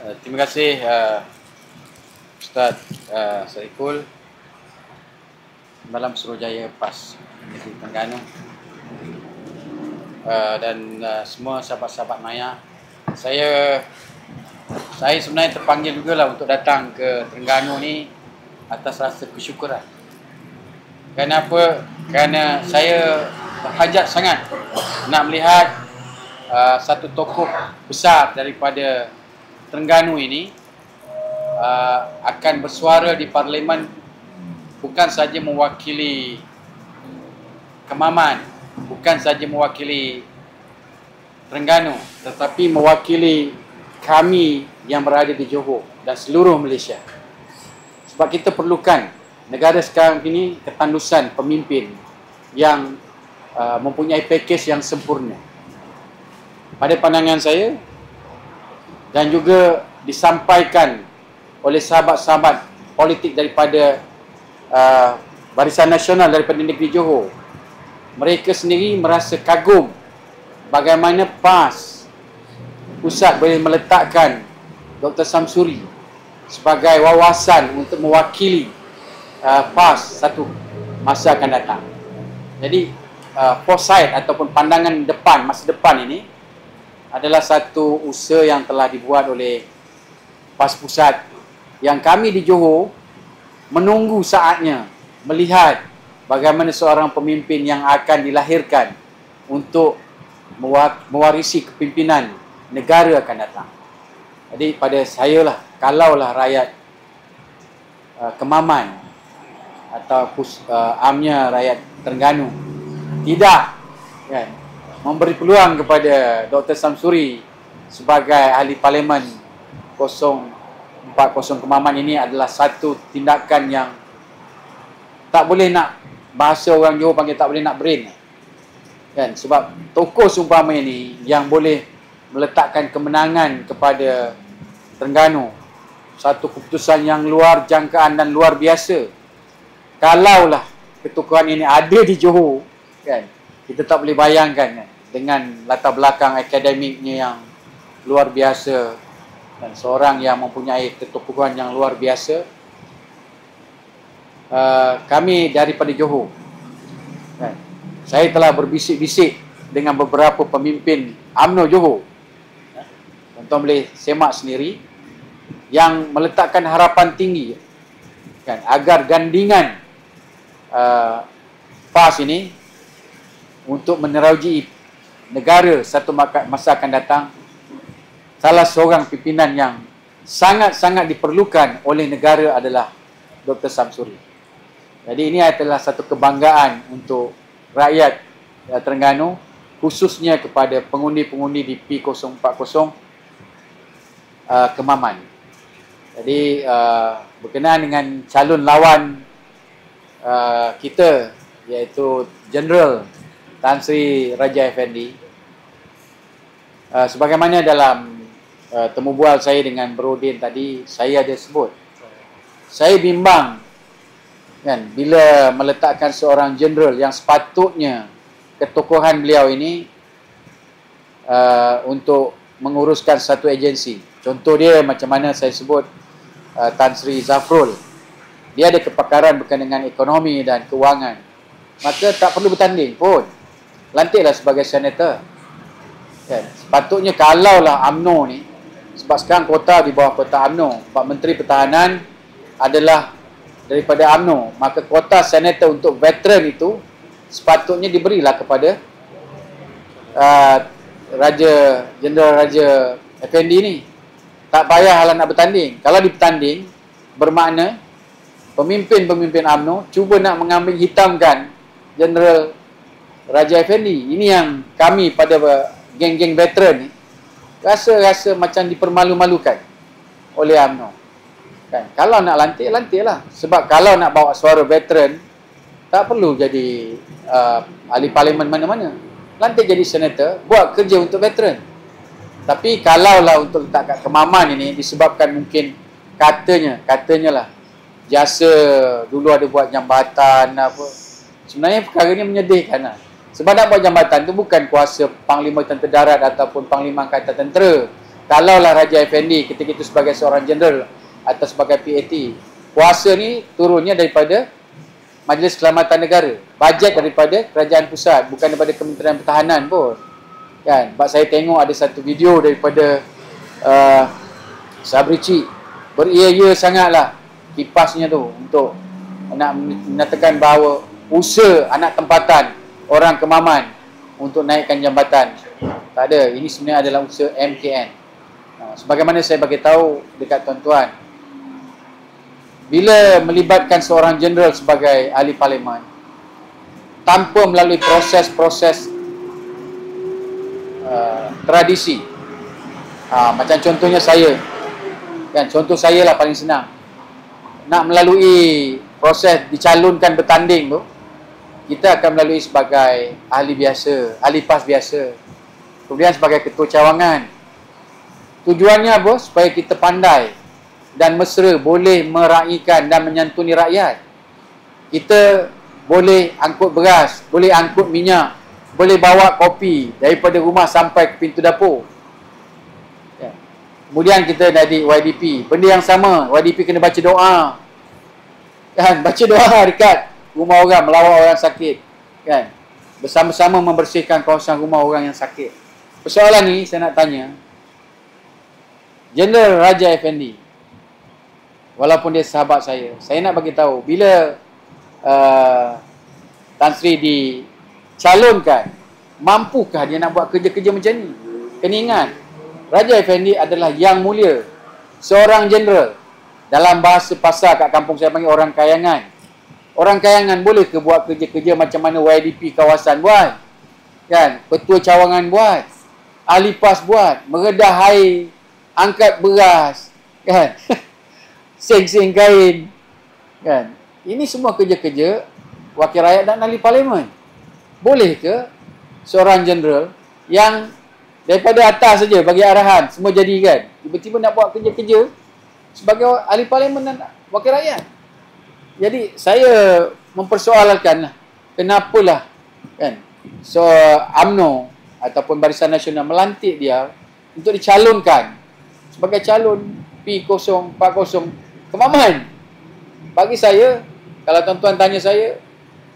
Terima kasih Ustaz Saiful, Malam Suruhjaya PAS Negeri Terengganu, dan semua sahabat-sahabat Maya. Saya sebenarnya terpanggil juga lah untuk datang ke Terengganu ni atas rasa kesyukuran. Kenapa? Kerana saya berhajat sangat nak melihat satu tokoh besar daripada Terengganu ini akan bersuara di Parlimen, bukan saja mewakili Kemaman, bukan saja mewakili Terengganu, tetapi mewakili kami yang berada di Johor dan seluruh Malaysia. Sebab kita perlukan negara sekarang ini ketandusan pemimpin yang mempunyai pakej yang sempurna. Pada pandangan saya, dan juga disampaikan oleh sahabat-sahabat politik daripada Barisan Nasional daripada negeri Johor, mereka sendiri merasa kagum bagaimana PAS pusat boleh meletakkan Dr. Samsuri sebagai wawasan untuk mewakili PAS satu masa akan datang. Jadi foresight ataupun pandangan depan, masa depan ini adalah satu usaha yang telah dibuat oleh PAS Pusat, yang kami di Johor menunggu saatnya melihat bagaimana seorang pemimpin yang akan dilahirkan untuk mewarisi kepimpinan negara akan datang. Jadi pada saya lah, kalaulah rakyat Kemaman atau amnya rakyat Terengganu tidak memberi peluang kepada Dr. Samsuri sebagai ahli Parlimen 040 Kemaman, ini adalah satu tindakan yang tak boleh nak, bahasa orang Johor panggil tak boleh nak brain kan. Sebab tokoh seumpama ini yang boleh meletakkan kemenangan kepada Terengganu, satu keputusan yang luar jangkaan dan luar biasa. Kalaulah ketokohan ini ada di Johor kan, kita tak boleh bayangkan kan, dengan latar belakang akademiknya yang luar biasa dan seorang yang mempunyai ketokohan yang luar biasa. Kami daripada Johor kan, saya telah berbisik-bisik dengan beberapa pemimpin UMNO Johor, tuan-tuan boleh semak sendiri, yang meletakkan harapan tinggi kan, agar gandingan PAS ini untuk menerauji negara satu masa akan datang, salah seorang pimpinan yang sangat-sangat diperlukan oleh negara adalah Dr. Samsuri. Jadi ini adalah satu kebanggaan untuk rakyat Terengganu, khususnya kepada pengundi-pengundi di P040 Kemaman. Jadi berkenaan dengan calon lawan kita, iaitu Jeneral Tan Sri Raja Effendi, sebagaimana dalam temu bual saya dengan Brodin tadi, saya ada sebut, saya bimbang kan, bila meletakkan seorang jeneral yang sepatutnya ketokohan beliau ini untuk menguruskan satu agensi. Contoh dia macam mana saya sebut Tan Sri Zafrul, dia ada kepakaran berkaitan dengan ekonomi dan kewangan, maka tak perlu bertanding pun, lantiklah sebagai senator kan. Sepatutnya kalaulah UMNO ni, sebab sekarang kota di bawah kota UMNO, Pak Menteri Pertahanan adalah daripada UMNO, maka kota senator untuk veteran itu sepatutnya diberilah kepada Jeneral Raja Effendi ni. Tak payahlah nak bertanding. Kalau dipertanding, bermakna pemimpin-pemimpin UMNO cuba nak mengambil hitamkan Jeneral Raja Effendi. Ini yang kami pada geng-geng veteran ni rasa macam dipermalu-malukan oleh UMNO kan. Kalau nak lantik, lantiklah. Sebab kalau nak bawa suara veteran, tak perlu jadi ahli parlimen mana-mana, lantik jadi senator, buat kerja untuk veteran. Tapi kalaulah untuk letak kat Kemaman ini, disebabkan mungkin katanya lah jasa dulu ada buat jambatan apa, sebenarnya perkara ni menyedihkan lah. Sebab nak buat jambatan tu bukan kuasa Panglima Tentera Darat ataupun Panglima Angkatan Tentera, kalaulah Raja Effendi ketika itu sebagai seorang jeneral atau sebagai PAT, kuasa ni turunnya daripada Majlis Keselamatan Negara, bajet daripada Kerajaan Pusat, bukan daripada Kementerian Pertahanan pun. Kan? Sebab saya tengok ada satu video daripada Sabrici, beria-ia sangatlah kipasnya tu untuk nak menyatakan bahawa usaha anak tempatan orang Kemaman untuk naikkan jambatan. Tak ada, ini sebenarnya adalah usaha MKN. Sebagaimana saya bagi tahu dekat tuan-tuan, bila melibatkan seorang jeneral sebagai ahli parlimen tanpa melalui proses-proses tradisi, macam contohnya saya, kan, contoh saya lah paling senang, nak melalui proses dicalonkan bertanding tu, kita akan melalui sebagai ahli biasa, ahli PAS biasa, kemudian sebagai ketua cawangan. Tujuannya apa? Supaya kita pandai dan mesra, boleh meraihkan dan menyantuni rakyat. Kita boleh angkut beras, boleh angkut minyak, boleh bawa kopi daripada rumah sampai ke pintu dapur. Ya. Kemudian kita jadi YDP, benda yang sama, YDP kena baca doa. Kan, baca doa dekat rumah orang, melawat orang sakit. Kan, bersama-sama membersihkan kawasan rumah orang yang sakit. Persoalan ni saya nak tanya Jeneral Raja Effendi, walaupun dia sahabat saya nak bagi tahu, bila Tan Sri dicalonkan, mampukah dia nak buat kerja-kerja macam ni? Kena ingat, Raja Effendi adalah yang mulia, seorang jeneral. Dalam bahasa pasar kat kampung saya panggil orang kayangan. Orang kayangan boleh ke buat kerja-kerja macam mana YDP kawasan buat? Kan? Ketua cawangan buat, ahli PAS buat, meredah air, angkat beras, kan? Seng-seng kain, kan? Ini semua kerja-kerja wakil rakyat dan ahli parlimen. Boleh ke seorang jeneral yang daripada atas saja bagi arahan, semua jadi, kan, tiba-tiba nak buat kerja-kerja sebagai ahli parlimen dan wakil rakyat? Jadi saya mempersoalkan, kenapalah, kan, so UMNO ataupun Barisan Nasional melantik dia untuk dicalonkan sebagai calon P040 Kemaman. Bagi saya, kalau tuan-tuan tanya saya,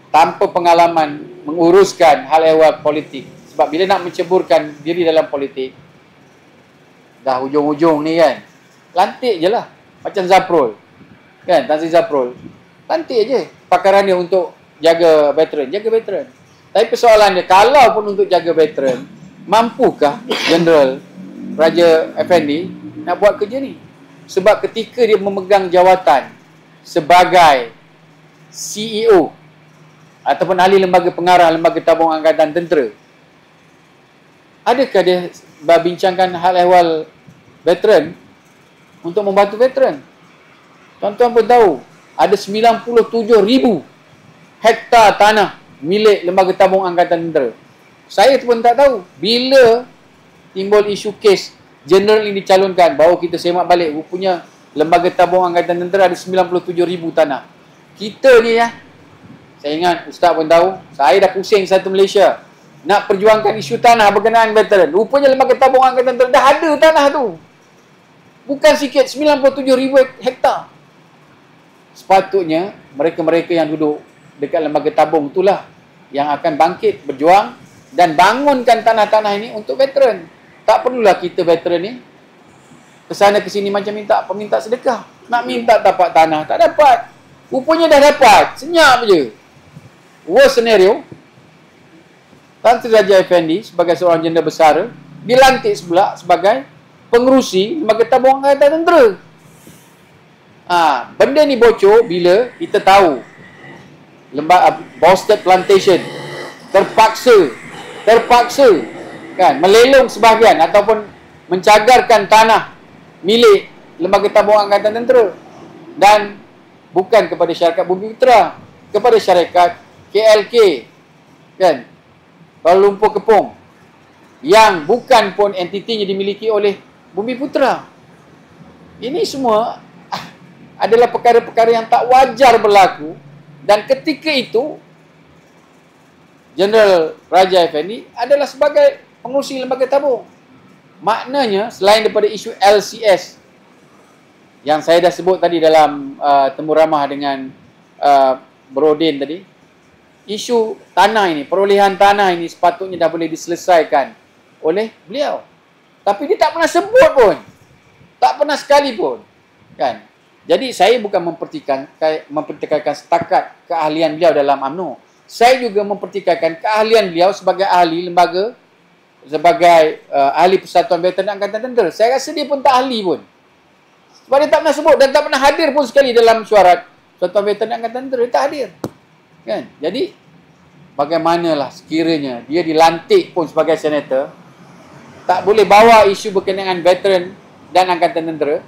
tanpa pengalaman menguruskan hal ehwal politik, sebab bila nak menceburkan diri dalam politik, dah hujung-hujung ni, kan, lantik je lah. Macam Zaprul, kan, Tan Sri Zaprul, lantik je pakaran dia untuk jaga veteran, Tapi persoalan dia, kalau pun untuk jaga veteran, mampukah Jeneral Raja Effendi nak buat kerja ni? Sebab ketika dia memegang jawatan sebagai CEO ataupun ahli lembaga pengarah lembaga tabung angkatan tentera, adakah dia berbincangkan hal ehwal veteran untuk membantu veteran? Tuan-tuan pun tahu, ada 97,000 hektar tanah milik lembaga tabung angkatan tentera. Saya pun tak tahu, bila timbul isu kes jeneral ini dicalonkan, baru kita semak balik, rupanya lembaga tabung angkatan tentera ada 97,000 tanah. Kita ni, ya, saya ingat Ustaz pun tahu, saya dah pusing satu Malaysia nak perjuangkan isu tanah berkenaan veteran. Rupanya lembaga tabung angkatan tentera dah ada tanah tu, bukan sikit, 97,000 hektar. Sepatutnya mereka-mereka yang duduk dekat lembaga tabung itulah yang akan bangkit, berjuang dan bangunkan tanah-tanah ini untuk veteran. Tak perlulah kita veteran ni kesana kesini macam peminta sedekah. Nak minta tapak tanah, tak dapat. Rupanya dah dapat, senyap je. Worst scenario, Tan Sri Raja Effendi sebagai seorang jendela besar dilantik pula sebagai pengerusi lembaga tabung angkatan tentera. Benda ni bocor bila kita tahu Boston Plantation terpaksa, kan, melelong sebahagian ataupun mencagarkan tanah milik lembaga tabung angkatan tentera, dan bukan kepada syarikat Bumiputera, kepada syarikat KLK, kan, Kuala Lumpur Kepong, yang bukan pun entitinya dimiliki oleh Bumiputera. Ini semua adalah perkara-perkara yang tak wajar berlaku, dan ketika itu Jeneral Raja Effendi adalah sebagai pengurusi lembaga tabung. Maknanya selain daripada isu LCS yang saya dah sebut tadi dalam temu ramah dengan Brodin tadi, isu tanah ini, perolehan tanah ini sepatutnya dah boleh diselesaikan oleh beliau. Tapi dia tak pernah sebut pun. Tak pernah sekali pun. Kan? Jadi saya bukan mempertikaikan setakat keahlian beliau dalam UMNO. Saya juga mempertikaikan keahlian beliau sebagai ahli lembaga, sebagai ahli Persatuan Veteran Angkatan Tentera. Saya rasa dia pun tak ahli pun. Sebab dia tak pernah sebut dan tak pernah hadir pun sekali dalam syuarat Persatuan Veteran Angkatan Tentera. Dia tak hadir. Kan? Jadi, bagaimanalah sekiranya dia dilantik pun sebagai senator, tak boleh bawa isu berkenaan veteran dan Angkatan Tentera,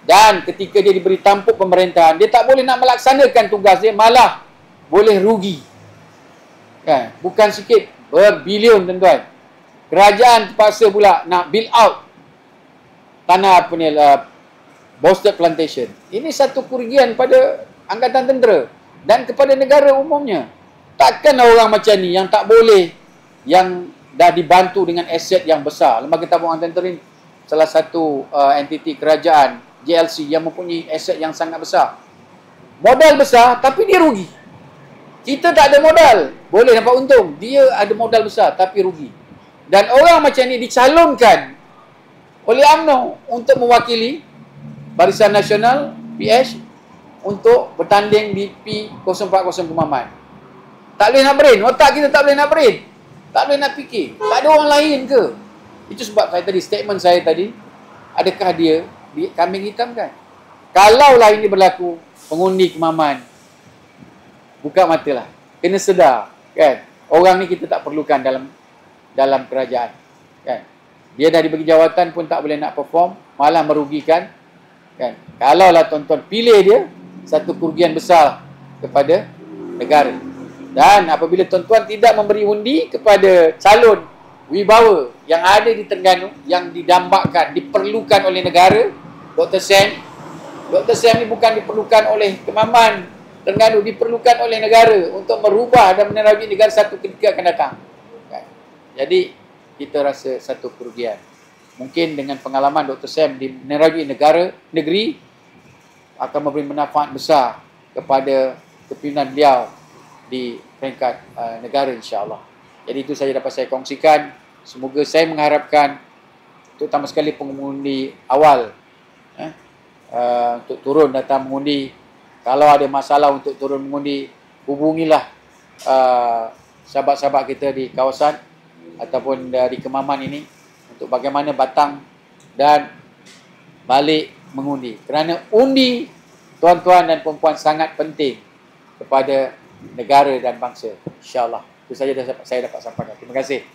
dan ketika dia diberi tampuk pemerintahan, dia tak boleh nak melaksanakan tugas dia, malah boleh rugi. Kan? Bukan sikit, berbilion tuan-tuan. Kerajaan terpaksa pula nak build out tanah apa ni, Boston Plantation. Ini satu kerugian pada Angkatan Tentera dan kepada negara umumnya. Takkan orang macam ni yang tak boleh, yang dah dibantu dengan aset yang besar. Lembaga Tabung Angkatan Tentera ini salah satu entiti kerajaan JLC yang mempunyai aset yang sangat besar. Modal besar tapi dia rugi. Kita tak ada modal, boleh dapat untung. Dia ada modal besar tapi rugi. Dan orang macam ni dicalonkan oleh UMNO untuk mewakili Barisan Nasional PH untuk bertanding di P040 Kemaman. Tak boleh nak brain, otak kita tak boleh nak brain. Tak boleh nak fikir. Tak ada orang lain ke? Itu sebab saya tadi, statement saya tadi, adakah dia kambing hitam kan? Kalaulah ini berlaku, pengundi Kemaman, buka matalah. Kena sedar, kan? Orang ni kita tak perlukan dalam kerajaan. Kan? Dia dah dibagi jawatan pun tak boleh nak perform, malah merugikan. Kan? Kalaulah tuan-tuan pilih dia, satu kerugian besar kepada negara. Dan apabila tuan-tuan tidak memberi undi kepada calon wibawa yang ada di Terengganu, yang didambakan, diperlukan oleh negara, Dr. Sam ni bukan diperlukan oleh Kemaman Terengganu, diperlukan oleh negara untuk merubah dan menerangi negara satu ketika akan datang. Kan? Jadi kita rasa satu kerugian. Mungkin dengan pengalaman Dr. Sam di menerangi negeri akan memberi manfaat besar kepada kepimpinan beliau di peringkat negara, insya-Allah. Jadi itu saja dapat saya kongsikan. Semoga saya mengharapkan, terutama sekali pengundi awal, untuk turun datang mengundi. Kalau ada masalah untuk turun mengundi, hubungilah sahabat-sahabat kita di kawasan ataupun di Kemaman ini untuk bagaimana batang dan balik mengundi. Kerana undi, tuan-tuan dan puan-puan, sangat penting kepada negara dan bangsa. InsyaAllah. Itu saja saya dapat sampaikan. Terima kasih.